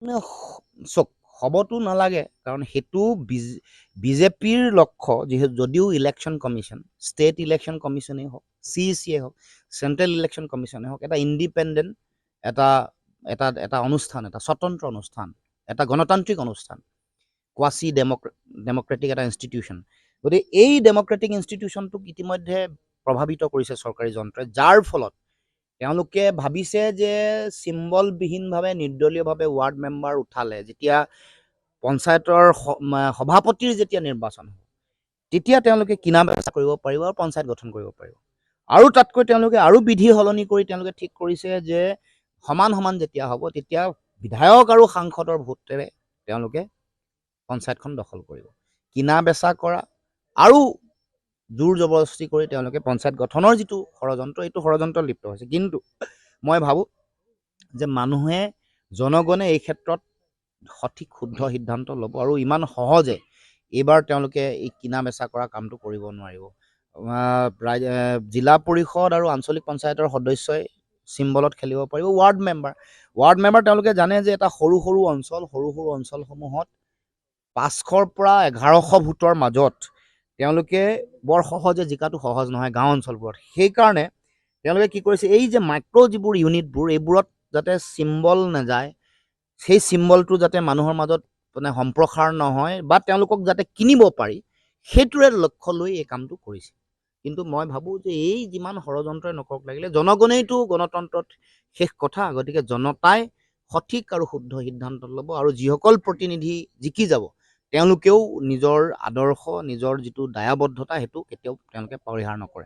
চক হবতো নালাগে কাৰণ সেইটো বিজেপিৰ লক্ষ্য যিহেতু যদিও ইলেকশ্যন কমিশ্যন ষ্টেট ইলেকশ্যন কমিশ্যনেই হওক CECয়ে হওক চেণ্ট্ৰেল ইলেকশ্যন কমিশ্যনেই হওক এটা ইণ্ডিপেণ্ডেণ্ট এটা এটা এটা অনুষ্ঠান এটা স্বতন্ত্ৰ অনুষ্ঠান এটা গণতান্ত্ৰিক অনুষ্ঠান কোৱাচি ডেমক্ৰেটিক এটা ইনষ্টিটিউশ্যন গতিকে এই ডেমক্ৰেটিক ইনষ্টিটিউশ্যনটোক ইতিমধ্যে প্ৰভাৱিত কৰিছে চৰকাৰী যন্ত্ৰই যাৰ ফলত তেওঁলোকে ভাবিছে যে চিম্বলবিহীনভাৱে নিৰ্দলীয়ভাৱে ৱাৰ্ড মেম্বাৰ উঠালে যেতিয়া পঞ্চায়তৰ সভাপতিৰ যেতিয়া নিৰ্বাচন হ'ব তেতিয়া তেওঁলোকে কিনা বেচা কৰিব পাৰিব আৰু পঞ্চায়ত গঠন কৰিব পাৰিব আৰু তাতকৈ তেওঁলোকে আৰু বিধি সলনি কৰি তেওঁলোকে ঠিক কৰিছে যে সমান সমান যেতিয়া হ'ব তেতিয়া বিধায়ক আৰু সাংসদৰ ভোটেৰে তেওঁলোকে পঞ্চায়তখন দখল কৰিব কিনা বেচা কৰা আৰু জোৰ জবৰদস্তি কৰি তেওঁলোকে পঞ্চায়ত গঠনৰ যিটো ষড়যন্ত্ৰ এইটো ষড়যন্ত্ৰ লিপ্ত হৈছে কিন্তু মই ভাবোঁ যে মানুহে জনগণে এই ক্ষেত্ৰত সঠিক শুদ্ধ সিদ্ধান্ত ল'ব আৰু ইমান সহজে এইবাৰ তেওঁলোকে এই কিনা বেচা কৰা কামটো কৰিব নোৱাৰিব জিলা পৰিষদ আৰু আঞ্চলিক পঞ্চায়তৰ সদস্যই চিম্বলত খেলিব পাৰিব ৱাৰ্ড মেম্বাৰ তেওঁলোকে জানে যে এটা সৰু সৰু অঞ্চলসমূহত 500ৰ পৰা 1100 ভোটৰ মাজত তেওঁলোকে বৰ সহজে জিকাটো সহজ নহয় গাঁও অঞ্চলবোৰত সেইকাৰণে তেওঁলোকে কি কৰিছে এই যে মাইক্ৰ' যিবোৰ ইউনিটবোৰ এইবোৰত যাতে চিম্বল নাযায় সেই চিম্বলটো যাতে মানুহৰ মাজত মানে সম্প্ৰসাৰ নহয় বা তেওঁলোকক যাতে কিনিব পাৰি সেইটোৰে লক্ষ্য লৈ এই কামটো কৰিছে কিন্তু মই ভাবোঁ যে এই যিমান ষড়যন্ত্ৰই নকৰক লাগিলে জনগণেইতো গণতন্ত্ৰত শেষ কথা গতিকে জনতাই সঠিক আৰু শুদ্ধ সিদ্ধান্ত ল'ব আৰু যিসকল প্ৰতিনিধি জিকি যাব তেওঁলোকেও নিজৰ আদৰ্শ নিজৰ যিটো দায়বদ্ধতা সেইটো কেতিয়াও তেওঁলোকে পৰিহাৰ নকৰে